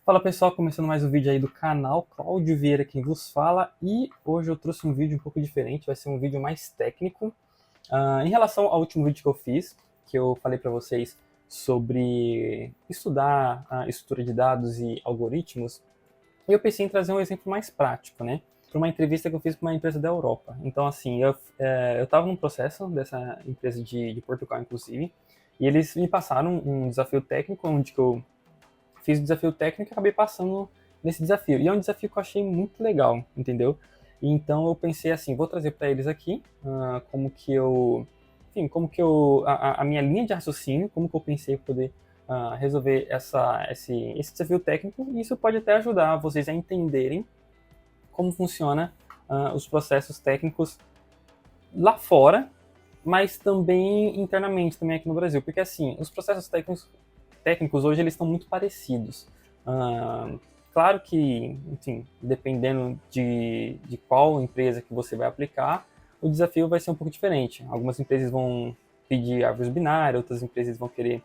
Fala pessoal, começando mais um vídeo aí do canal, Cláudio Vieira quem vos fala, e hoje eu trouxe um vídeo um pouco diferente, vai ser um vídeo mais técnico. Em relação ao último vídeo que eu fiz, que eu falei para vocês sobre estudar a estrutura de dados e algoritmos, eu pensei em trazer um exemplo mais prático, né? Para uma entrevista que eu fiz para uma empresa da Europa. Então, assim, eu estava num processo dessa empresa de Portugal, inclusive, e eles me passaram um desafio técnico, onde que eu fiz o desafio técnico e acabei passando nesse desafio. E é um desafio que eu achei muito legal, entendeu? E então eu pensei assim, vou trazer para eles aqui como que eu, enfim, como que eu, a minha linha de raciocínio, como que eu pensei poder resolver esse desafio técnico, e isso pode até ajudar vocês a entenderem como funciona os processos técnicos lá fora, mas também internamente, também aqui no Brasil. Porque assim, os processos técnicos hoje eles estão muito parecidos. Ah, claro que, enfim, dependendo de qual empresa que você vai aplicar, o desafio vai ser um pouco diferente. Algumas empresas vão pedir árvores binárias, outras empresas vão querer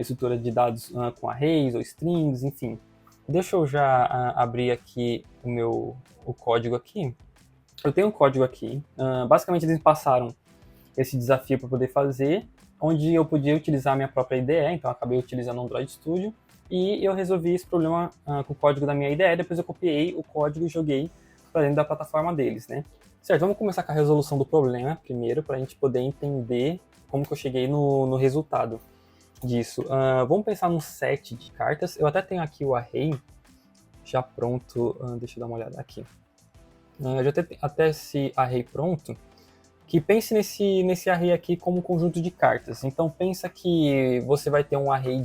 estrutura de dados com arrays ou strings, enfim. Deixa eu já abrir aqui o código aqui. Eu tenho um código aqui. Basicamente eles passaram esse desafio para poder fazer, onde eu podia utilizar a minha própria IDE, então eu acabei utilizando o Android Studio, e eu resolvi esse problema com o código da minha IDE, depois eu copiei o código e joguei para dentro da plataforma deles, né? Certo, vamos começar com a resolução do problema primeiro, para a gente poder entender como que eu cheguei no resultado disso. Vamos pensar num set de cartas, eu até tenho aqui o array já pronto, deixa eu dar uma olhada aqui. Eu já tenho até esse array pronto, que pense nesse array aqui como um conjunto de cartas. Então pensa que você vai ter um array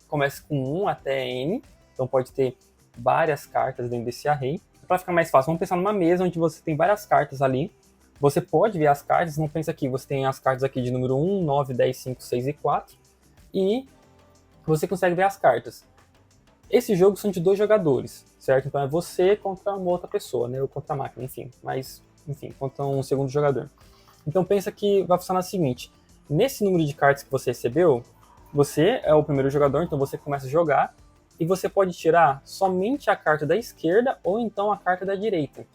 começa com 1 até n, então pode ter várias cartas dentro desse array. Para ficar mais fácil, vamos pensar numa mesa onde você tem várias cartas ali. Você pode ver as cartas, não pensa aqui, você tem as cartas aqui de número 1, 9, 10, 5, 6 e 4, e você consegue ver as cartas. Esse jogo são de dois jogadores, certo? Então é você contra uma outra pessoa, né? Ou contra a máquina, enfim. Mas, enfim, contra um segundo jogador. Então pensa que vai funcionar o seguinte: nesse número de cartas que você recebeu, você é o primeiro jogador, então você começa a jogar, e você pode tirar somente a carta da esquerda ou então a carta da direita.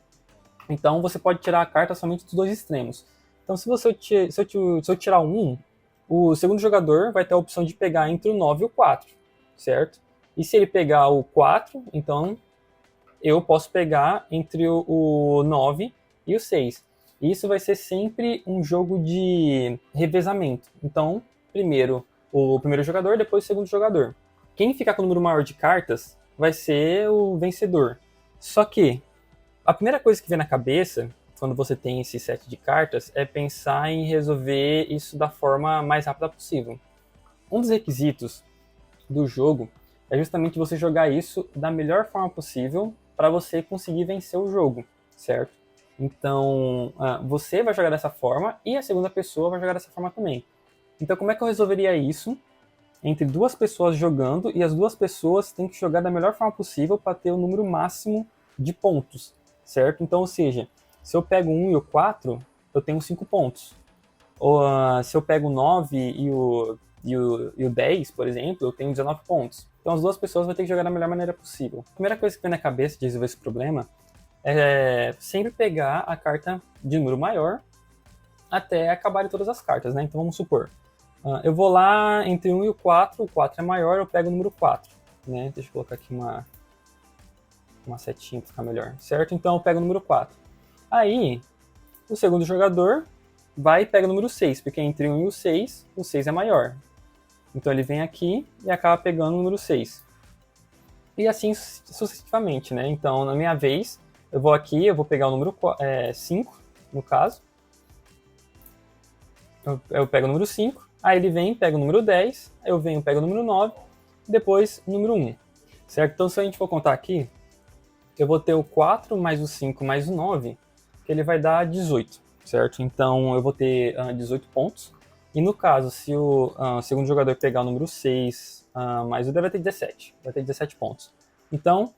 Então você pode tirar a carta somente dos dois extremos. Então se eu tirar um 1, o segundo jogador vai ter a opção de pegar entre o 9 e o 4, certo? E se ele pegar o 4, então eu posso pegar entre o 9 e o 6. E isso vai ser sempre um jogo de revezamento. Então, primeiro o primeiro jogador, depois o segundo jogador. Quem ficar com o número maior de cartas vai ser o vencedor. Só que a primeira coisa que vem na cabeça quando você tem esse set de cartas é pensar em resolver isso da forma mais rápida possível. Um dos requisitos do jogo é justamente você jogar isso da melhor forma possível para você conseguir vencer o jogo, certo? Então, você vai jogar dessa forma e a segunda pessoa vai jogar dessa forma também. Então, como é que eu resolveria isso entre duas pessoas jogando, e as duas pessoas têm que jogar da melhor forma possível para ter o número máximo de pontos, certo? Então, ou seja, se eu pego o 1 e o 4, eu tenho 5 pontos. Ou se eu pego o 9 e o 10, por exemplo, eu tenho 19 pontos. Então as duas pessoas vão ter que jogar da melhor maneira possível. A primeira coisa que vem na cabeça de resolver esse problema é sempre pegar a carta de número maior até acabarem todas as cartas, né? Então vamos supor, eu vou lá entre 1 e o 4 é maior, eu pego o número 4, né? Deixa eu colocar aqui uma setinha para ficar melhor, certo? Então eu pego o número 4. Aí, o segundo jogador vai e pega o número 6, porque entre 1 e o 6 é maior. Então ele vem aqui e acaba pegando o número 6. E assim sucessivamente, né? Então, na minha vez, eu vou aqui, eu vou pegar o número 5, no caso. Eu pego o número 5, aí ele vem, pega o número 10, aí eu venho, pego o número 9, depois o número 1. Certo? Então, se a gente for contar aqui, eu vou ter o 4 mais o 5 mais o 9, que ele vai dar 18, certo? Então, eu vou ter 18 pontos. E no caso, se o segundo jogador pegar o número 6 mais o 10, vai ter 17. Vai ter 17 pontos. Então,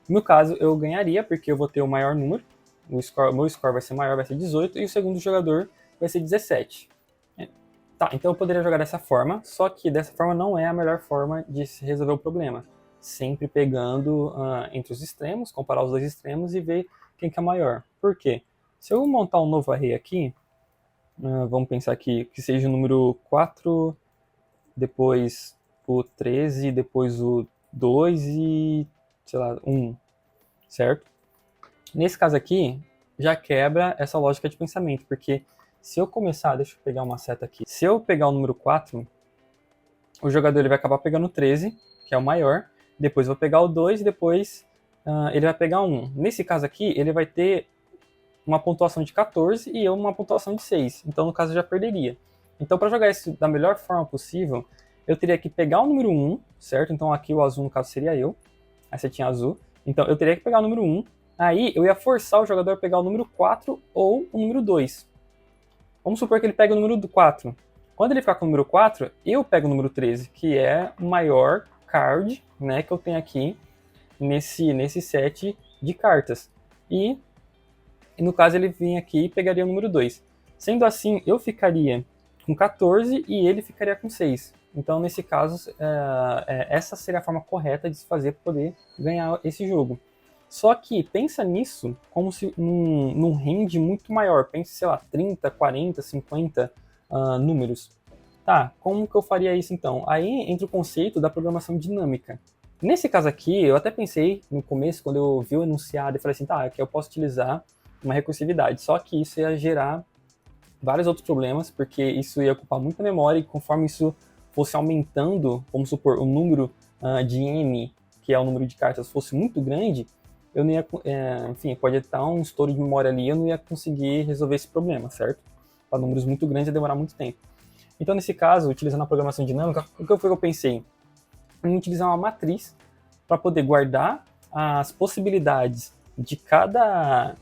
no caso, eu ganharia, porque eu vou ter o maior número. O meu score vai ser maior, vai ser 18. E o segundo jogador vai ser 17. Tá, então eu poderia jogar dessa forma. Só que dessa forma não é a melhor forma de se resolver o problema. sempre pegando entre os extremos, comparar os dois extremos e ver quem que é maior. Por quê? Se eu montar um novo array aqui, vamos pensar aqui que seja o número 4, depois o 13, depois o 2 e, sei lá, 1, certo? Nesse caso aqui, já quebra essa lógica de pensamento, porque se eu começar, deixa eu pegar uma seta aqui, se eu pegar o número 4, o jogador ele vai acabar pegando o 13, que é o maior, depois eu vou pegar o 2 e depois ele vai pegar um. Nesse caso aqui, ele vai ter uma pontuação de 14 e eu uma pontuação de 6. Então, no caso, eu já perderia. Então, para jogar isso da melhor forma possível, eu teria que pegar o número 1, certo? Então, aqui o azul, no caso, seria eu. A setinha azul. Então, eu teria que pegar o número 1. Aí, eu ia forçar o jogador a pegar o número 4 ou o número 2. Vamos supor que ele pegue o número 4. Quando ele ficar com o número 4, eu pego o número 13, que é o maior card, né, que eu tenho aqui nesse set de cartas. E no caso ele vinha aqui e pegaria o número 2. Sendo assim, eu ficaria com 14 e ele ficaria com 6. Então, nesse caso, essa seria a forma correta de se fazer para poder ganhar esse jogo. Só que pensa nisso como se num range muito maior. Pense, sei lá, 30, 40, 50 números. Tá, como que eu faria isso então? Aí entra o conceito da programação dinâmica. Nesse caso aqui, eu até pensei no começo, quando eu vi o enunciado, e falei assim, tá, aqui eu posso utilizar uma recursividade. Só que isso ia gerar vários outros problemas, porque isso ia ocupar muita memória e conforme isso fosse aumentando, vamos supor, o número de n, que é o número de cartas, fosse muito grande, eu não ia, enfim, pode estar um estouro de memória ali, eu não ia conseguir resolver esse problema, certo? Para números muito grandes ia demorar muito tempo. Então, nesse caso, utilizando a programação dinâmica, o que foi que eu pensei? Em utilizar uma matriz para poder guardar as possibilidades de cada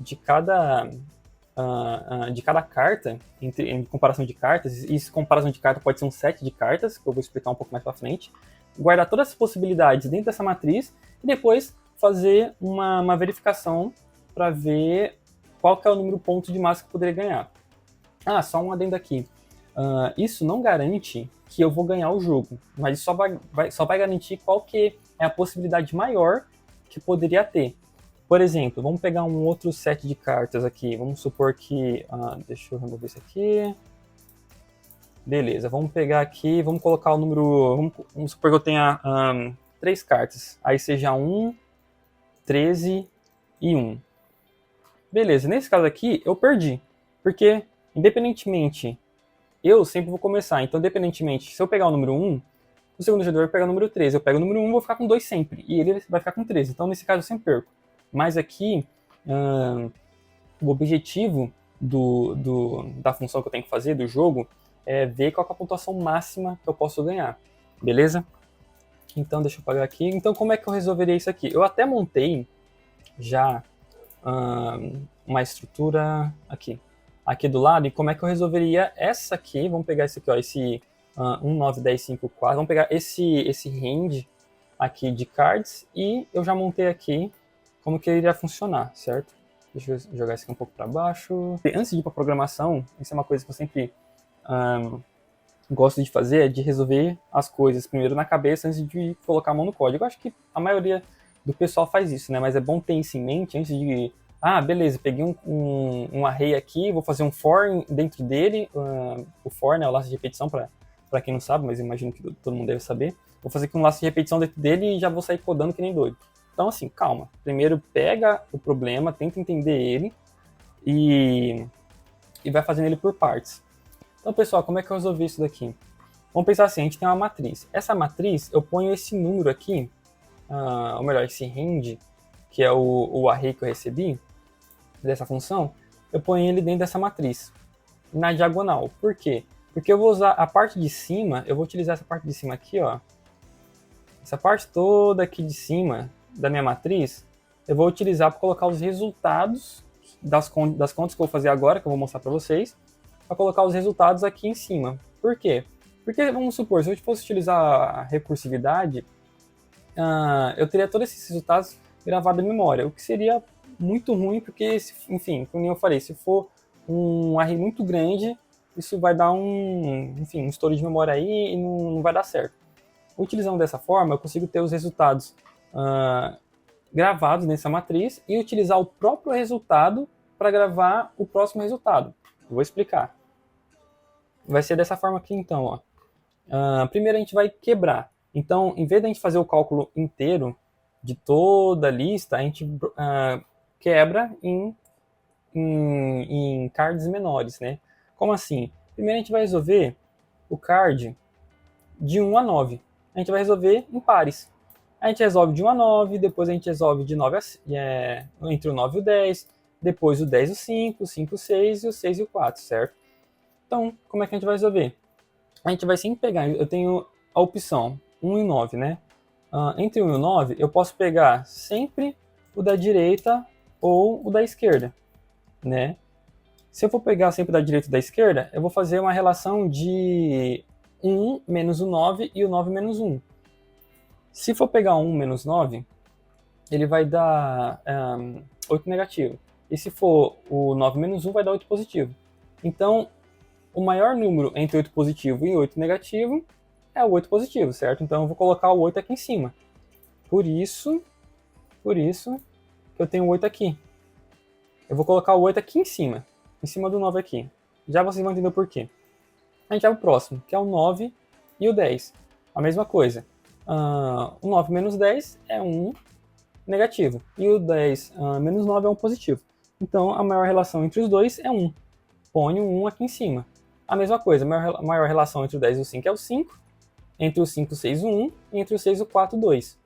carta, em comparação de cartas, e essa comparação de carta pode ser um set de cartas, que eu vou explicar um pouco mais para frente, guardar todas as possibilidades dentro dessa matriz e depois fazer uma verificação para ver qual que é o número de pontos de massa que eu poderia ganhar. Só um adendo aqui. Isso não garante que eu vou ganhar o jogo, mas só vai garantir qual que é a possibilidade maior que poderia ter. Por exemplo, vamos pegar um outro set de cartas aqui. Vamos supor que... deixa eu remover isso aqui. Beleza, vamos pegar aqui, vamos colocar o número... Vamos supor que eu tenha 3 cartas. Aí seja 1, 13 e 1. Beleza, nesse caso aqui eu perdi. Porque, independentemente, eu sempre vou começar. Então, independentemente, se eu pegar o número 1, o segundo jogador vai pegar o número 13. Eu pego o número 1 e vou ficar com 2 sempre. E ele vai ficar com 13. Então, nesse caso, eu sempre perco. Mas aqui, o objetivo da função que eu tenho que fazer, do jogo, é ver qual é a pontuação máxima que eu posso ganhar. Beleza? Então, deixa eu apagar aqui. Então, como é que eu resolveria isso aqui? Eu até montei já uma estrutura aqui do lado. E como é que eu resolveria essa aqui? Vamos pegar esse aqui, ó, esse 1, 9, 10, 5, 4. Vamos pegar esse range aqui de cards e eu já montei aqui como que ele iria funcionar, certo? Deixa eu jogar isso aqui um pouco para baixo. Antes de ir para programação, isso é uma coisa que eu sempre gosto de fazer, é de resolver as coisas primeiro na cabeça antes de colocar a mão no código. Eu acho que a maioria do pessoal faz isso, né? Mas é bom ter isso em mente antes de... beleza, peguei um array aqui, vou fazer um for dentro dele. O for, né, o laço de repetição, para quem não sabe, mas imagino que todo mundo deve saber. Vou fazer aqui um laço de repetição dentro dele e já vou sair codando que nem doido. Então, assim, calma. Primeiro, pega o problema, tenta entender ele e vai fazendo ele por partes. Então, pessoal, como é que eu resolvi isso daqui? Vamos pensar assim, a gente tem uma matriz. Essa matriz, eu ponho esse número aqui, ou melhor, esse range, que é o array que eu recebi, dessa função, eu ponho ele dentro dessa matriz, na diagonal. Por quê? Porque eu vou usar a parte de cima, eu vou utilizar essa parte de cima aqui, ó. Essa parte toda aqui de cima da minha matriz, eu vou utilizar para colocar os resultados das contas que eu vou fazer agora, que eu vou mostrar para vocês, para colocar os resultados aqui em cima. Por quê? Porque, vamos supor, se eu fosse utilizar a recursividade, eu teria todos esses resultados gravados em memória, o que seria muito ruim, porque, enfim, como eu falei, se for um array muito grande, isso vai dar um estouro de memória aí e não vai dar certo. Utilizando dessa forma, eu consigo ter os resultados gravados nessa matriz e utilizar o próprio resultado para gravar o próximo resultado. Eu vou explicar. Vai ser dessa forma aqui então, ó. Primeiro a gente vai quebrar. Então, em vez de a gente fazer o cálculo inteiro de toda a lista, a gente quebra em cards menores, né? Como assim? Primeiro a gente vai resolver o card de 1 a 9. A gente vai resolver em pares. A gente resolve de 1 a 9, depois a gente resolve de 9 entre o 9 e o 10, depois o 10 e o 5, o 5 e o 6 e o 6 e o 4, certo? Então, como é que a gente vai resolver? A gente vai sempre pegar, eu tenho a opção 1 e 9, né? Entre 1 e o 9, eu posso pegar sempre o da direita ou o da esquerda, né? Se eu for pegar sempre da direita e da esquerda, eu vou fazer uma relação de 1 menos o 9 e o 9 menos 1. Se for pegar 1 menos 9, ele vai dar 8 negativo. E se for o 9 menos 1, vai dar 8 positivo. Então, o maior número entre 8 positivo e 8 negativo é o 8 positivo, certo? Então eu vou colocar o 8 aqui em cima. Por isso que eu tenho o 8 aqui. Eu vou colocar o 8 aqui em cima do 9 aqui. Já vocês vão entender o porquê. A gente vai pro próximo, que é o 9 e o 10. A mesma coisa. O 9 menos 10 é 1 negativo. E o 10 menos 9 é 1 positivo. Então a maior relação entre os dois é 1. Põe o 1 aqui em cima. A mesma coisa, a maior relação entre o 10 e o 5 é o 5. Entre o 5 e o 6, o 1. E entre o 6 e o 4, o 2.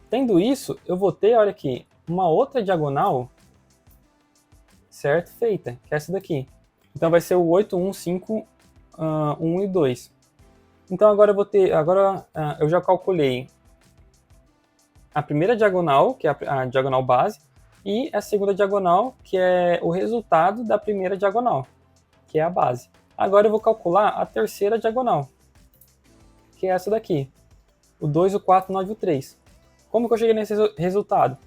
Tendo isso, eu vou ter, olha aqui, uma outra diagonal, certo? Feita, que é essa daqui. Então vai ser o 8, 1, 5, 1 e 2. Então agora eu vou ter, eu já calculei a primeira diagonal, que é a diagonal base, e a segunda diagonal, que é o resultado da primeira diagonal, que é a base. Agora eu vou calcular a terceira diagonal, que é essa daqui. O 2, o 4, o 9 e o 3. Como que eu cheguei nesse resultado?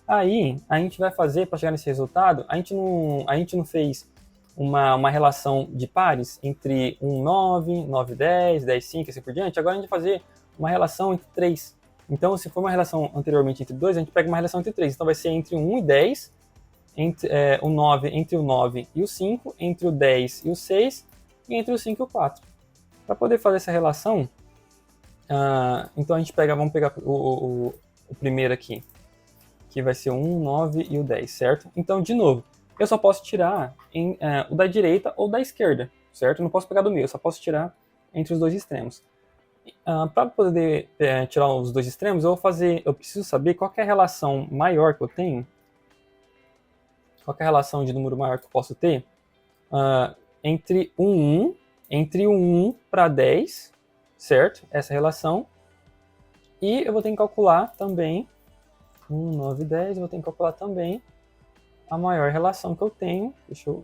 Aí, a gente vai fazer, para chegar nesse resultado, a gente não fez uma relação de pares entre 1, 9, 9, 10, 10, 5 e assim por diante. Agora a gente vai fazer uma relação entre 3. Então, se for uma relação anteriormente entre 2, a gente pega uma relação entre 3. Então vai ser entre 1 e 10, o 9 entre o 9 e o 5, entre o 10 e o 6, e entre o 5 e o 4. Para poder fazer essa relação, então vamos pegar o primeiro aqui, que vai ser o 1, 9 e o 10, certo? Então, de novo, eu só posso tirar o da direita ou da esquerda, certo? Eu não posso pegar do meio, eu só posso tirar entre os dois extremos. Para poder tirar os dois extremos, eu preciso saber qual é a relação maior que eu tenho, qual é a relação de número maior que eu posso ter entre o 1 para 10, certo? Essa relação. E eu vou ter que calcular também 1, 9, 10, eu vou ter que calcular também a maior relação que eu tenho. Deixa eu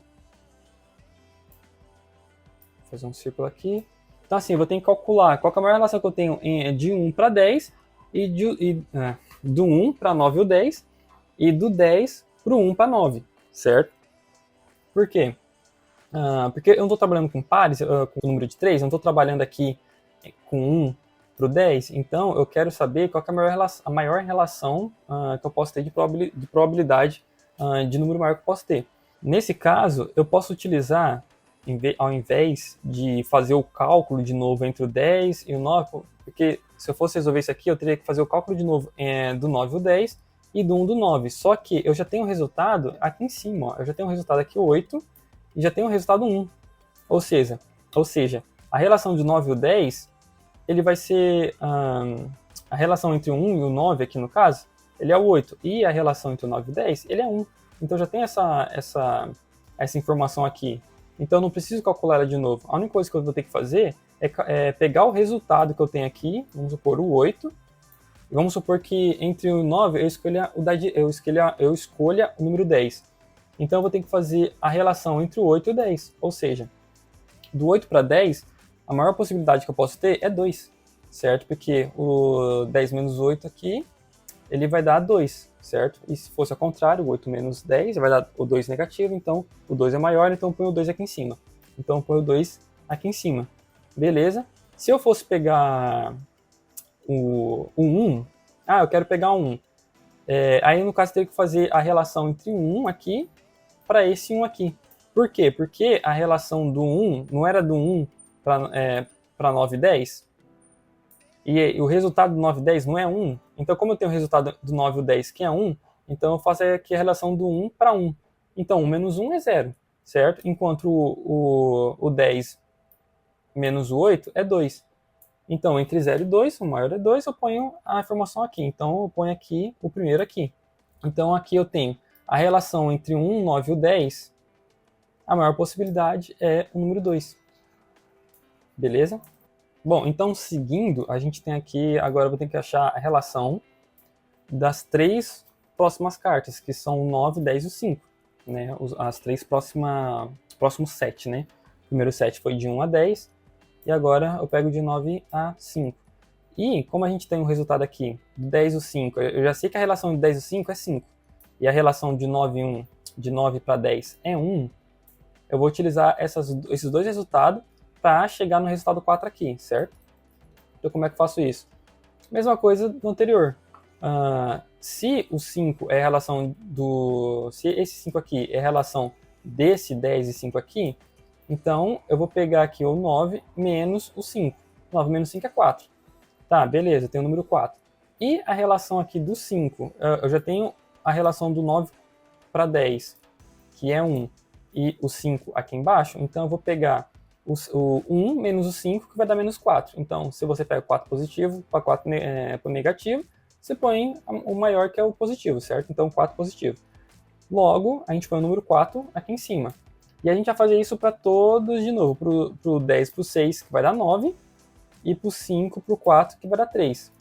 fazer um círculo aqui. Então, assim, eu vou ter que calcular qual é a maior relação que eu tenho de 1 para 10, do 1 para 9 ou 10, e do 10 para o 1 para 9, certo? Por quê? Porque eu não estou trabalhando com pares, com o número de 3, eu não estou trabalhando aqui com 1 para o 10, então eu quero saber qual é a maior relação que eu posso ter de probabilidade de número maior que eu posso ter. Nesse caso, eu posso utilizar, ao invés de fazer o cálculo de novo entre o 10 e o 9, porque se eu fosse resolver isso aqui, eu teria que fazer o cálculo de novo do 9 ao 10 e do 1 do 9. Só que eu já tenho o resultado aqui em cima, ó. Eu já tenho o resultado aqui 8 e já tenho o resultado 1. Ou seja, a relação de 9 e o 10, ele vai ser a relação entre o 1 e o 9 aqui no caso, ele é o 8. E a relação entre o 9 e o 10, ele é 1. Então já tem essa informação aqui. Então eu não preciso calcular ela de novo. A única coisa que eu vou ter que fazer é pegar o resultado que eu tenho aqui, vamos supor o 8, e vamos supor que entre o 9 eu escolha o número 10. Então eu vou ter que fazer a relação entre o 8 e o 10. Ou seja, do 8 para 10, a maior possibilidade que eu posso ter é 2, certo? Porque o 10 menos 8 aqui, ele vai dar 2, certo? E se fosse ao contrário, o 8 menos 10 vai dar o 2 negativo, então o 2 é maior, então eu ponho o 2 aqui em cima. Então eu ponho o 2 aqui em cima. Beleza? Se eu fosse pegar o 1, eu quero pegar um 1. Aí, no caso, eu teria que fazer a relação entre um 1 aqui para esse 1 aqui. Por quê? Porque a relação do 1 não era do 1 para 9 e 10? E o resultado do 9 e 10 não é 1. Então, como eu tenho o resultado do 9 e o 10 que é 1, então eu faço aqui a relação do 1 para 1. Então, 1 menos 1 é 0, certo? Enquanto o 10 menos o 8 é 2. Então, entre 0 e 2, o maior é 2, eu ponho a informação aqui. Então, eu ponho aqui o primeiro aqui. Então, aqui eu tenho a relação entre o 1, 9 e o 10. A maior possibilidade é o número 2. Beleza? Bom, então, seguindo, a gente tem aqui, agora eu vou ter que achar a relação das 3 próximas cartas, que são o 9, 10 e o 5. Né? As 3 próximos 7, né? O primeiro 7 foi de 1 a 10, e agora eu pego de 9 a 5. E como a gente tem um resultado aqui, de 10 e 5, eu já sei que a relação de 10 e 5 é 5, e a relação de 9 e 1, de 9 para 10 é 1, eu vou utilizar esses dois resultados para chegar no resultado 4 aqui, certo? Então como é que eu faço isso? Mesma coisa do anterior. Se o 5 é a relação se esse 5 aqui é a relação desse 10 e 5 aqui, então eu vou pegar aqui o 9 menos o 5. 9 menos 5 é 4. Tá, beleza, eu tenho o número 4. E a relação aqui do 5, eu já tenho a relação do 9 para 10, que é 1, e o 5 aqui embaixo, então eu vou pegar o 1 menos o 5, que vai dar menos 4. Então, se você pega o 4 positivo para 4 negativo, você põe o maior, que é o positivo, certo? Então, 4 positivo. Logo, a gente põe o número 4 aqui em cima. E a gente vai fazer isso para todos de novo. Para o 10 para o 6, que vai dar 9, e para o 5 para o 4, que vai dar 3.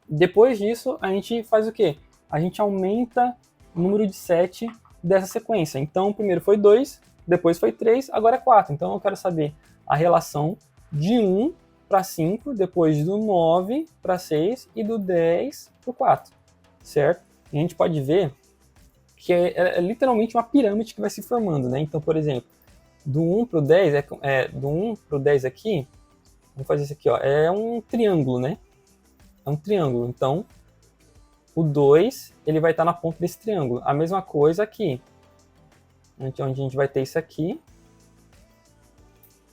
Depois disso, a gente faz o quê? A gente aumenta o número de 7 dessa sequência. Então, primeiro foi 2, depois foi 3, agora é 4. Então, eu quero saber a relação de 1 para 5, depois do 9 para 6 e do 10 para o 4, certo? E a gente pode ver que é literalmente uma pirâmide que vai se formando, né? Então, por exemplo, do 1 para o 10, do 1 para o 10 aqui, vamos fazer isso aqui, ó, é um triângulo, né? É um triângulo, então o 2 ele vai estar na ponta desse triângulo. A mesma coisa aqui, onde a gente vai ter isso aqui,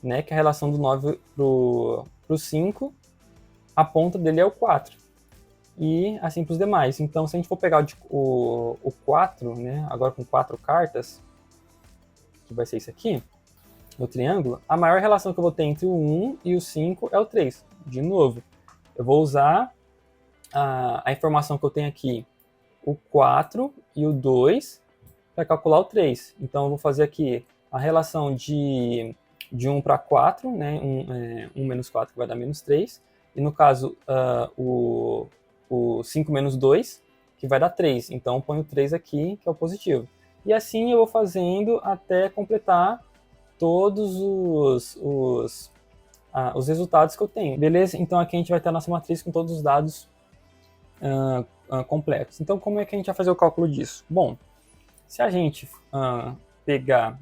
né, que é a relação do 9 pro 5, a ponta dele é o 4. E assim para os demais. Então, se a gente for pegar o 4, né, agora com 4 cartas, que vai ser isso aqui, no triângulo, a maior relação que eu vou ter entre o 1 e o 5 é o 3. De novo, eu vou usar a informação que eu tenho aqui, o 4 e o 2, para calcular o 3. Então, eu vou fazer aqui a relação de 1 para 4, né? 1 menos 4, que vai dar menos 3. E, no caso, o 5 menos 2, que vai dar 3. Então, eu ponho 3 aqui, que é o positivo. E assim eu vou fazendo até completar todos os resultados que eu tenho. Beleza? Então, aqui a gente vai ter a nossa matriz com todos os dados completos. Então, como é que a gente vai fazer o cálculo disso? Bom, se a gente pegar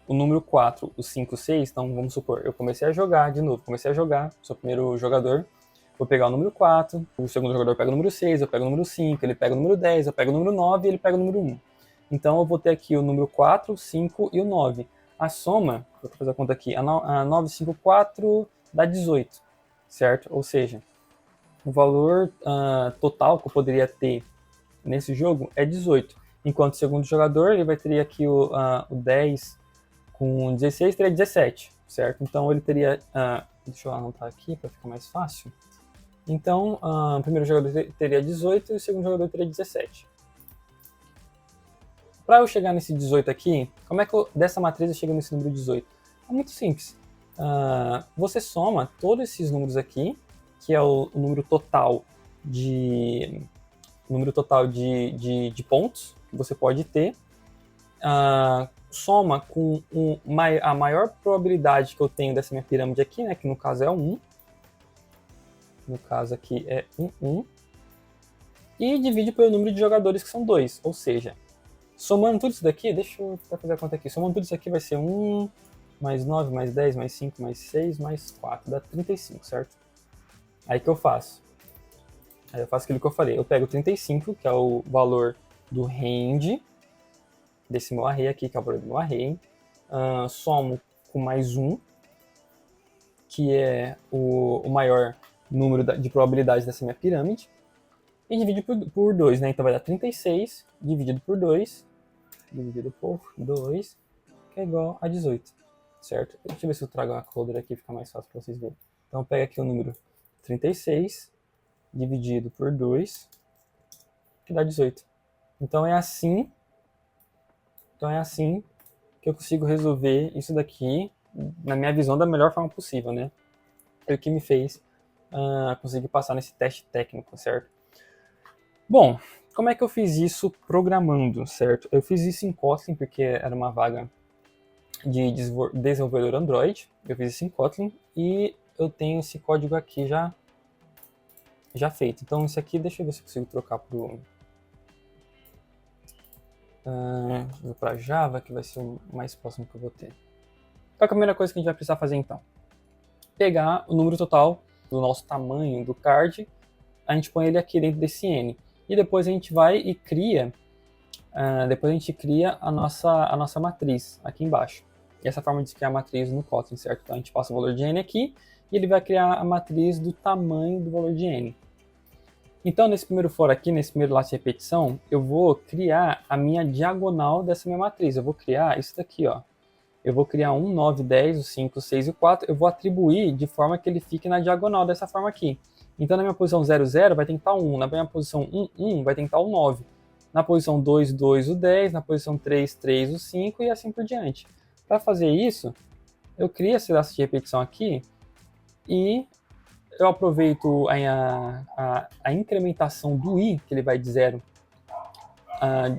o número 4, o 5, o 6, então vamos supor, eu comecei a jogar de novo, sou o primeiro jogador, vou pegar o número 4, o segundo jogador pega o número 6, eu pego o número 5, ele pega o número 10, eu pego o número 9 e ele pega o número 1. Então eu vou ter aqui o número 4, 5 e o 9. A soma, vou fazer a conta aqui, a 9, 5, 4 dá 18, certo? Ou seja, o valor total que eu poderia ter nesse jogo é 18. Enquanto o segundo jogador, ele vai ter aqui o 10 com 16, teria 17, certo? Então ele teria, deixa eu anotar aqui para ficar mais fácil. Então, o primeiro jogador teria 18 e o segundo jogador teria 17. Para eu chegar nesse 18 aqui, como é que dessa matriz eu chego nesse número 18? É muito simples. Você soma todos esses números aqui, que é o número total de pontos que você pode ter, soma com a maior probabilidade que eu tenho dessa minha pirâmide aqui, né, que no caso é 1. No caso aqui é 1, e divide pelo número de jogadores, que são 2. Ou seja, somando tudo isso daqui, deixa eu fazer a conta aqui, somando tudo isso aqui vai ser 1, mais 9, mais 10, mais 5, mais 6, mais 4, dá 35, certo? Aí que eu faço? Aí eu faço aquilo que eu falei. Eu pego 35, que é o valor do range, desse meu array aqui, que é o valor do meu array. Somo com mais 1, que é o maior número de probabilidades dessa minha pirâmide. E divide por 2, né? Então vai dar 36 dividido por 2, dividido por 2, que é igual a 18, certo? Deixa eu ver se eu trago uma coder aqui, fica mais fácil para vocês verem. Então pega aqui o número 36 dividido por 2, que dá 18. Então é assim que eu consigo resolver isso daqui, na minha visão, da melhor forma possível, né? Foi o que me fez conseguir passar nesse teste técnico, certo? Bom, como é que eu fiz isso programando, certo? Eu fiz isso em Kotlin, porque era uma vaga de desenvolvedor Android. Eu fiz isso em Kotlin e eu tenho esse código aqui já feito. Então, esse aqui, deixa eu ver se eu consigo trocar para Java, que vai ser o mais próximo que eu vou ter. Qual é a primeira coisa que a gente vai precisar fazer, então? Pegar o número total do nosso tamanho do card, a gente põe ele aqui dentro desse N. E depois a gente vai e cria, a nossa matriz aqui embaixo. E essa forma de criar a matriz no Kotlin, certo? Então a gente passa o valor de N aqui e ele vai criar a matriz do tamanho do valor de N. Então nesse primeiro for aqui, nesse primeiro laço de repetição, eu vou criar a minha diagonal dessa minha matriz. Eu vou criar isso daqui, ó. Eu vou criar 1, 9, 10, o 5, 6 e o 4. Eu vou atribuir de forma que ele fique na diagonal dessa forma aqui. Então, na minha posição 0, 0 vai ter que estar 1. Na minha posição 1, 1 vai ter que estar o 9. Na posição 2, 2 o 10. Na posição 3, 3 o 5 e assim por diante. Para fazer isso, eu crio esse laço de repetição aqui e eu aproveito a incrementação do i, que ele vai de 0,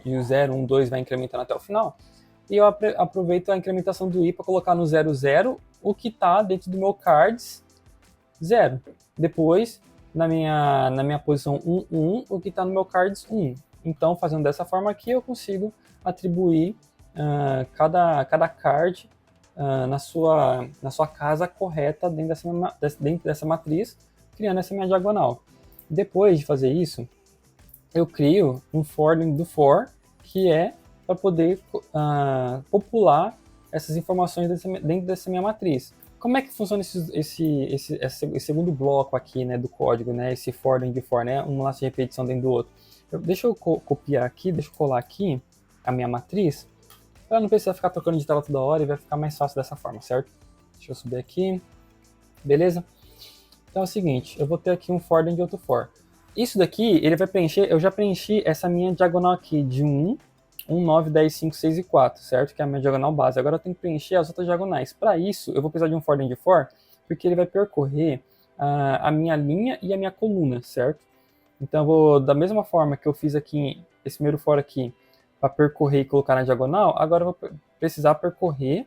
de 0, 1, 2 vai incrementando até o final. E eu aproveito a incrementação do i para colocar no 0, 0 o que está dentro do meu cards 0. Depois, na minha posição 1, 1, o que está no meu cards 1. Então, fazendo dessa forma aqui, eu consigo atribuir cada card na sua casa correta dentro dessa matriz, criando essa minha diagonal. Depois de fazer isso, eu crio um for dentro do for, que é para poder popular essas informações dentro dessa minha matriz. Como é que funciona esse segundo bloco aqui, né, do código, né, esse for dentro de for, né, um laço de repetição dentro do outro? Deixa eu copiar aqui, deixa eu colar aqui a minha matriz, para não precisar ficar trocando de tela toda hora e vai ficar mais fácil dessa forma, certo? Deixa eu subir aqui, beleza? Então é o seguinte, eu vou ter aqui um for dentro de outro for. Isso daqui, ele vai preencher, eu já preenchi essa minha diagonal aqui de 1, 9, 10, 5, 6 e 4, certo? Que é a minha diagonal base. Agora eu tenho que preencher as outras diagonais. Para isso, eu vou precisar de um for dentro de for, porque ele vai percorrer a minha linha e a minha coluna, certo? Então eu vou, da mesma forma que eu fiz aqui, esse primeiro for aqui, para percorrer e colocar na diagonal, agora eu vou precisar percorrer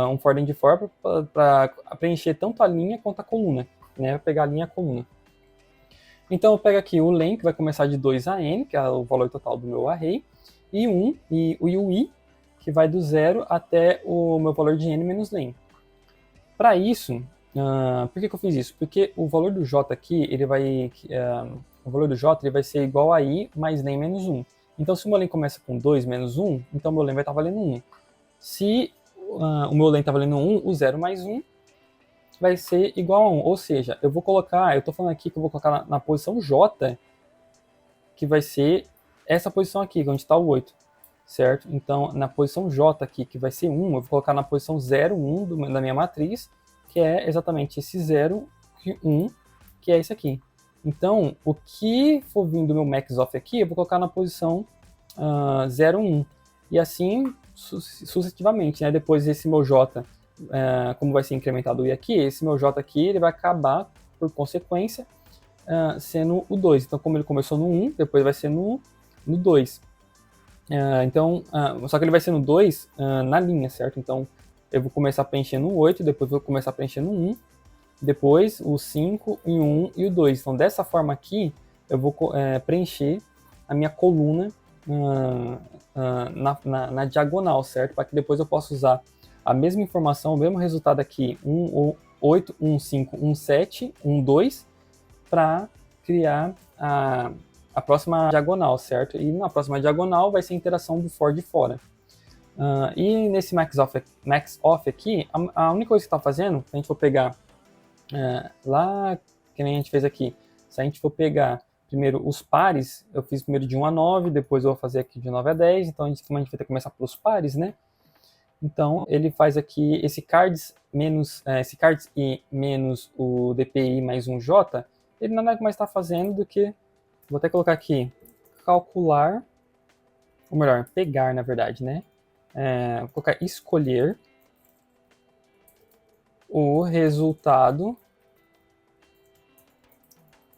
um for dentro de for para preencher tanto a linha quanto a coluna, né? Pegar a linha e a coluna. Então eu pego aqui o len, que vai começar de 2 a n, que é o valor total do meu array, e o i, que vai do 0 até o meu valor de n menos len. Para isso, por que eu fiz isso? Porque o valor do j aqui, o valor do j ele vai ser igual a i mais len menos 1. Então se o meu len começa com 2 menos 1, então o meu len vai estar valendo 1. Se o meu len está valendo 1, o 0 mais 1 vai ser igual a 1. Ou seja, eu estou falando aqui que eu vou colocar na posição j, que vai ser essa posição aqui, onde está o 8, certo? Então, na posição j aqui, que vai ser 1, eu vou colocar na posição 0, 1 da minha matriz, que é exatamente esse 0, 1, que é esse aqui. Então, o que for vindo do meu maxof aqui, eu vou colocar na posição 0, 1. E assim, sucessivamente, né? Depois esse meu j, como vai ser incrementado o i aqui, esse meu j aqui, ele vai acabar, por consequência, sendo o 2. Então, como ele começou no 1, depois vai ser no 2. Só que ele vai ser no 2 na linha, certo? Então, eu vou começar preenchendo o 8, depois vou começar preenchendo o 1, depois o 5, e o 1 e o 2. Então, dessa forma aqui, eu vou preencher a minha coluna na diagonal, certo? Para que depois eu possa usar a mesma informação, o mesmo resultado aqui, 1, 8, 1, 5, 1, 7, 1, 2, para criar a próxima diagonal, certo? E na próxima diagonal vai ser a interação do for de fora. E nesse max off aqui, a única coisa que está fazendo, se a gente for pegar lá, que nem a gente fez aqui, se a gente for pegar primeiro os pares, eu fiz primeiro de 1 a 9, depois eu vou fazer aqui de 9 a 10, então como a gente vai ter que começar pelos pares, né? Então ele faz aqui esse cards e menos o DPI mais um J, ele nada mais está fazendo do que, vou até colocar aqui, calcular, ou melhor, pegar na verdade, né? Vou colocar escolher o resultado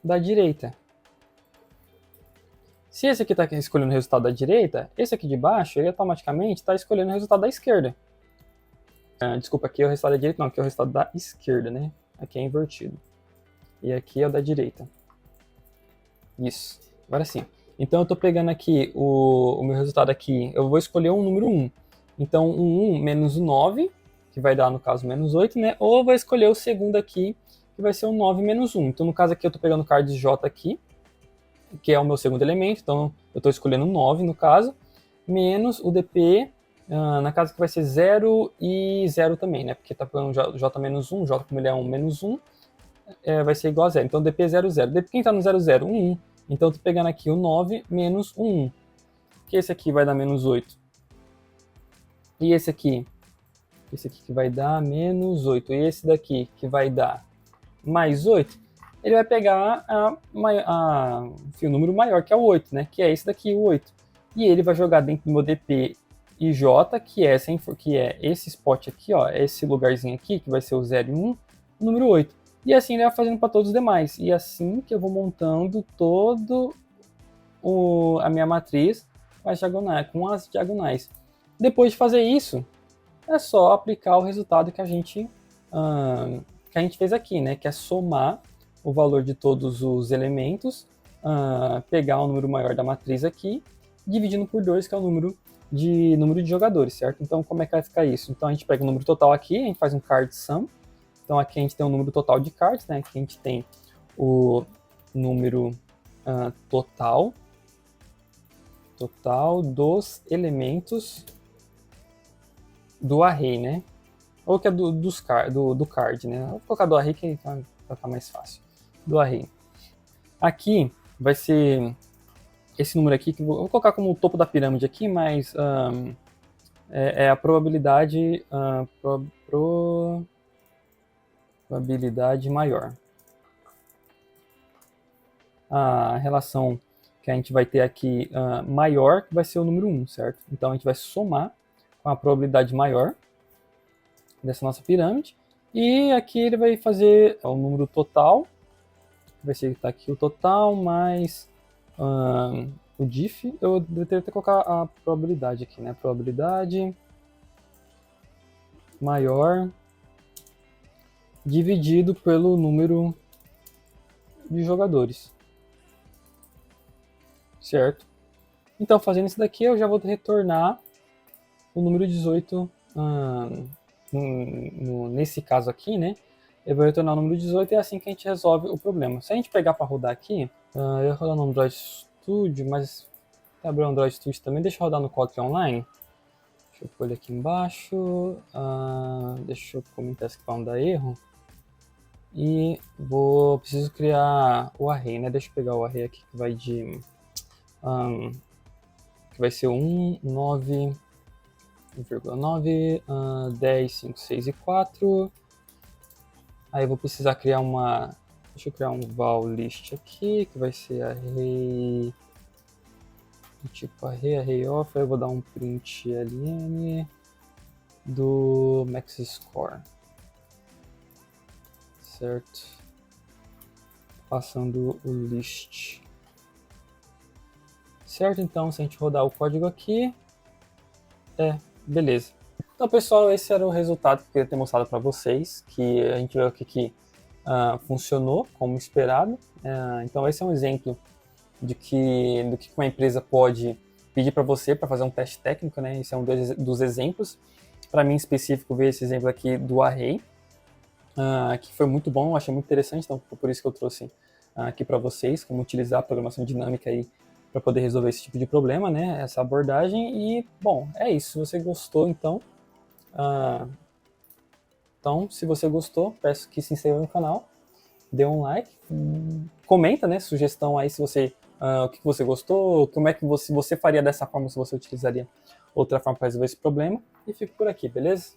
da direita. Se esse aqui está escolhendo o resultado da direita, esse aqui de baixo, ele automaticamente está escolhendo o resultado da esquerda. Desculpa, aqui é o resultado da direita, não, aqui é o resultado da esquerda, né? Aqui é invertido. E aqui é o da direita. Isso, agora sim. Então eu estou pegando aqui o meu resultado aqui, eu vou escolher um número 1. Então, 1 menos o 9, que vai dar, no caso, menos 8, né? Ou eu vou escolher o segundo aqui, que vai ser o 9 menos 1. Então, no caso aqui, eu estou pegando o card J aqui, que é o meu segundo elemento. Então, eu estou escolhendo 9, no caso, menos o DP, na casa que vai ser 0 e 0 também, né? Porque está pegando J menos 1, J como ele é 1 menos 1, vai ser igual a 0. Então, DP 0, 0. DP quem está no 0, 0? 1, 1. Então, eu estou pegando aqui o 9 menos o 1, que esse aqui vai dar menos 8. E esse aqui que vai dar menos 8, e esse daqui que vai dar mais 8, ele vai pegar o número maior, que é o 8, né? Que é esse daqui, o 8. E ele vai jogar dentro do meu DP e J, que é esse spot aqui, ó, esse lugarzinho aqui, que vai ser o 0 e 1, o número 8. E assim ele vai fazendo para todos os demais. E assim que eu vou montando todo a minha matriz com as diagonais. Depois de fazer isso, é só aplicar o resultado que a gente fez aqui, né? Que é somar o valor de todos os elementos, pegar o número maior da matriz aqui, dividindo por 2, que é o número de jogadores, certo? Então, como é que vai ficar isso? Então, a gente pega o número total aqui, a gente faz um card sum. Então, aqui a gente tem o número total de cards, né? Aqui a gente tem o número total dos elementos do array, né? Ou que é do card, né? Vou colocar do array que vai ficar mais fácil. Do array. Aqui vai ser esse número aqui, que eu vou colocar como o topo da pirâmide aqui, mas é a probabilidade, probabilidade maior. A relação que a gente vai ter aqui maior, que vai ser o número 1, certo? Então a gente vai somar com a probabilidade maior dessa nossa pirâmide. E aqui ele vai fazer o número total, vai ser que está aqui o total, mais o diff. Eu deveria ter colocar a probabilidade aqui, né? Probabilidade maior dividido pelo número de jogadores. Certo? Então, fazendo isso daqui, eu já vou retornar o número 18 nesse caso aqui, né? Eu vou retornar o número 18 e é assim que a gente resolve o problema. Se a gente pegar para rodar aqui, eu ia rodar no Android Studio, mas abrir o Android Studio também, deixa eu rodar no Kotlin Online. Deixa eu pôr ele aqui embaixo, deixa eu comentar esse para não dar erro. E preciso criar o array, né? Deixa eu pegar o array aqui que vai de... que vai ser 1, 9... 1,9, 10, 5, 6 e 4. Aí eu vou precisar criar deixa eu criar um val list aqui, que vai ser array do tipo array of. Aí eu vou dar um print ln do max score. Certo? Passando o list. Certo? Então, se a gente rodar o código aqui, beleza. Então, pessoal, esse era o resultado que eu queria ter mostrado para vocês, que a gente viu aqui que funcionou como esperado. Então, esse é um exemplo do que uma empresa pode pedir para você para fazer um teste técnico, né? Esse é um dos exemplos. Para mim, em específico, ver esse exemplo aqui do array, que foi muito bom, eu achei muito interessante, então foi por isso que eu trouxe aqui para vocês, como utilizar a programação dinâmica aí para poder resolver esse tipo de problema, né? Essa abordagem. E, bom, é isso. Se você gostou, então, se você gostou, peço que se inscreva no canal, dê um like, comenta, né? Sugestão aí se você, o que você gostou, como é que você faria dessa forma, se você utilizaria outra forma para resolver esse problema. E fico por aqui, beleza?